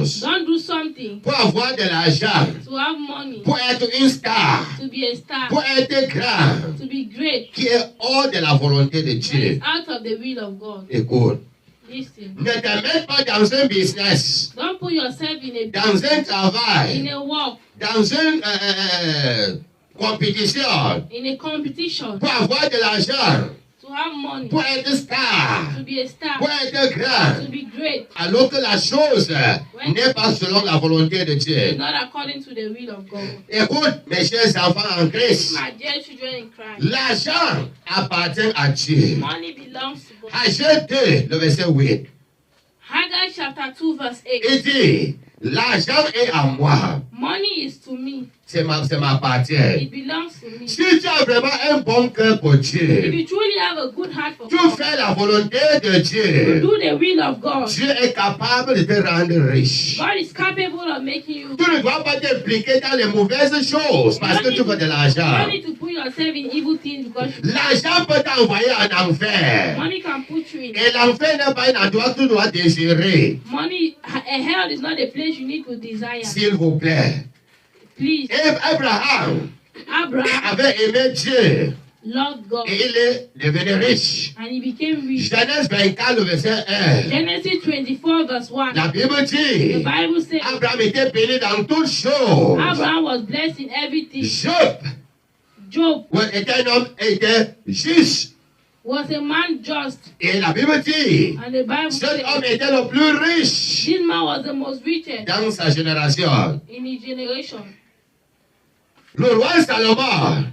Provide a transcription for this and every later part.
chose Don't do something pour avoir de l'argent, to have money, pour être une star, to be a star, pour être grand, to be great. qui est hors de la volonté de That Dieu. is out of the will of God. Écoute, Listen. ne te mets pas dans un business, Don't put yourself in a dans un in travail, a walk, dans une compétition in a competition, pour avoir de l'argent, to have money, pour être star, to be a star, pour être grand, to be great, alors que la chose n'est pas selon la volonté de is Dieu. not according to the will of God. Écoute, mes chers enfants en Christ, My dear children in Christ, l'argent appartient à Dieu. money belongs to God. Agé 2, le verset 8, Haggai chapter 2 verse 8. il dit, l'argent est à moi, Money is to me. c'est m'appartient. It belongs to me. Si tu as vraiment un bon cœur pour If Dieu, you truly have a good heart for tu God, fais la volonté de Dieu, do the will of God. Dieu est capable de te rendre riche. God is capable of making you. Tu ne dois pas t'impliquer dans les mauvaises choses parce que tu veux de You l'argent. don't need to put yourself in evil things because L'argent peut t'envoyer en enfer. money can put you in. Et l'enfer n'est pas un endroit que tu dois désirer. Money, a hell is not a place you need to desire. S'il vous plaît. Please, Abraham Abraham avait aimé Dieu loved God et il est devenu riche. and he became rich. Genèse 24, le verset 1. Genesis 24 verse 1. La Bible The dit, Bible says Abraham était béni dans toutes choses. Abraham was blessed in everything. Job Job était un homme était juste. was a man just. Et la Bible dit, And the Bible cet says homme était le plus riche this man was the most richest dans sa génération. in his generation. Le roi Salomon,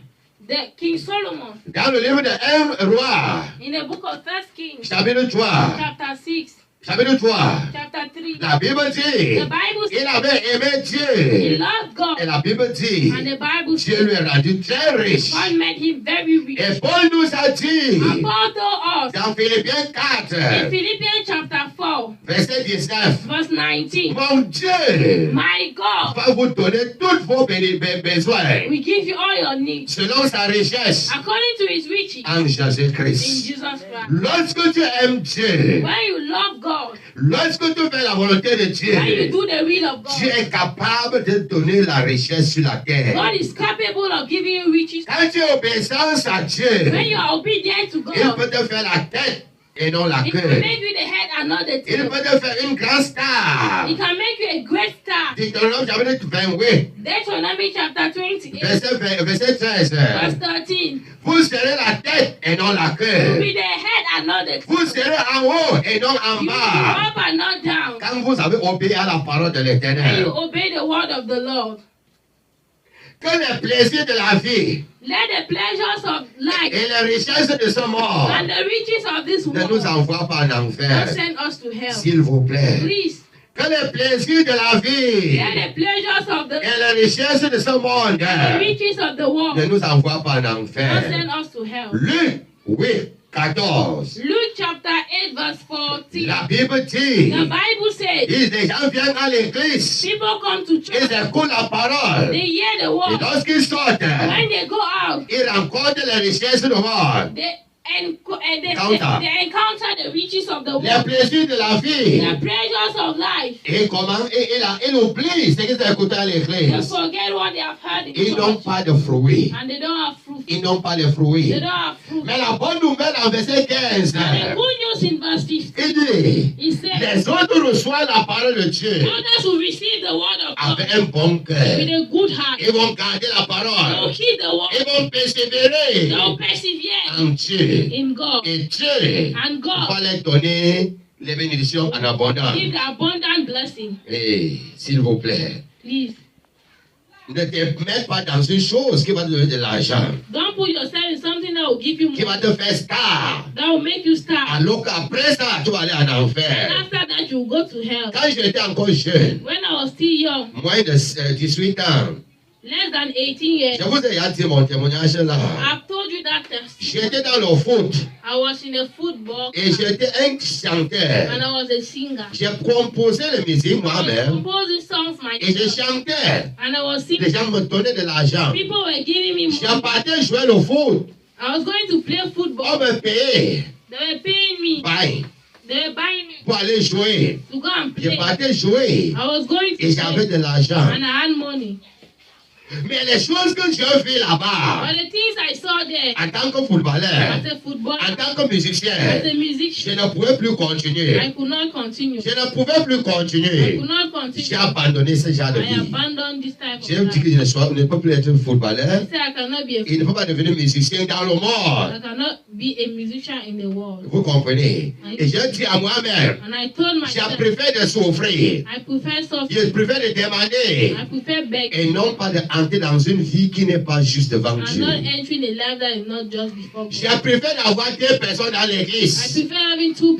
The King Solomon, dans le livre de 1 roi, in the book of First Kings, chapitre 3, chapter 6, chapitre 3, chapter 3, la Bible dit, the Bible il says avait aimé he Dieu. loved God. Et la Bible dit, And the Bible Dieu says lui a rendu très riche. God made him very rich. Et Paul nous a dit, And Paul told us dans Philippiens in 4, Philippians chapter 4, verset 19, verse 19, mon Dieu my God va vous donner tous vos besoins will give you all your needs selon sa richesse according to his riches en in Jésus-Christ. Jesus Christ. Lorsque tu aimes Dieu, When you love God, lorsque tu fais la volonté de when you Dieu, do the will of Dieu God, est capable de donner la richesse sur la terre. God is capable of giving you riches. Quand tu es obéissance à When Dieu, you are obedient to il God, peut te faire la tête et non la it can queue. make you the head and not the Il tail. peut te faire une grande star. It can make you a great star. Deutéronome chapitre 28, Deuteronomy chapter 28, verset 13. verse 13. Vous serez la tête et non la You queue. be the head and not the Vous tail. serez en haut et non en You be bas. up and not down. Quand vous avez obéi à la parole de And l'Éternel, you obey the word of the Lord. que les plaisirs de la vie Let the pleasures of life et les richesses de ce monde and the riches of this ne nous world envoient pas en don't enfer. send us to hell. S'il vous plaît. Please, Que les plaisirs de la vie let the pleasures of the et les richesses de ce monde the riches of the ne world nous envoient pas en don't enfer. send us to hell. Luc 8, 14. Luke chapter 8 verse 14. La Bible dit, The Bible says les gens viennent à l'église, people come to ils church, écoutent la parole. they hear the Et word. lorsqu'ils sortent, When they go out, ils rencontrent les richesses du monde. they Encounter. encounter the riches of the Les world, plaisirs de la vie. the pleasures of life. Et comment il oublie ce qu'ils ont écouté à They l'église. forget what they have heard in Ils n'ont church, pas de fruits. and they don't have fruit. Ils n'ont pas de fruits. They don't have fruit. Mais la bonne nouvelle en verset 15, And the good news in verse 15, il dit, he said, les autres reçoivent la parole de Dieu others will receive the word of God avec un bon cœur. with a good heart. Ils vont garder la They'll parole. keep the Ils word. vont persévérer They'll persevere en Dieu. in God. Et Dieu And God va leur donner les bénédictions en abondance. give the abundant blessing. Et s'il vous plaît, Please, ne te mets pas dans une chose qui va te donner de l'argent, don't put yourself in something that will give you qui more, va te faire star. that will make you star. Alors qu'après ça, tu vas aller en And enfer. after that, you will go to hell. Quand j'étais encore jeune, When I was still young, moins de 18 ans, less than 18 years, je vous ai déjà dit mon témoignage là. I've told you that J'étais dans le foot I was in a football et j'étais un and chanteur. I was a singer. J'ai composé les musiques I was moi-même composing songs et je myself, chantais. and I was Les singing. gens me donnaient de l'argent. People were giving me Je money. partais jouer le foot. I was going to play On football. me payait. They were paying me Bye. They were buying me pour aller jouer. to go and Je play. partais jouer I was going et to j'avais play de l'argent. and I had money. Mais les choses que j'ai vues là-bas, But the things I saw there en tant que footballeur, as a footballer, en tant que as musicien, a je musician, ne pouvais plus I continuer. could not continue. Je ne pouvais plus I continuer. could not J'ai continue. abandonné ce genre de I vie. abandoned this type of J'ai dit life. que je ne peux plus être footballeur. I said I cannot be a Il ne peut pas devenir musicien dans le monde. I cannot be a musician in the world. Vous comprenez? Et j'ai dit à moi-même, And I told je myself, préfère de souffrir. I prefer Je suffering. préfère de demander. I prefer begging. Et non pas d'entrer dans une vie qui n'est pas juste devant I'm Dieu. not entering a life that is not just before Je God. préfère avoir deux personnes dans I l'église. prefer having two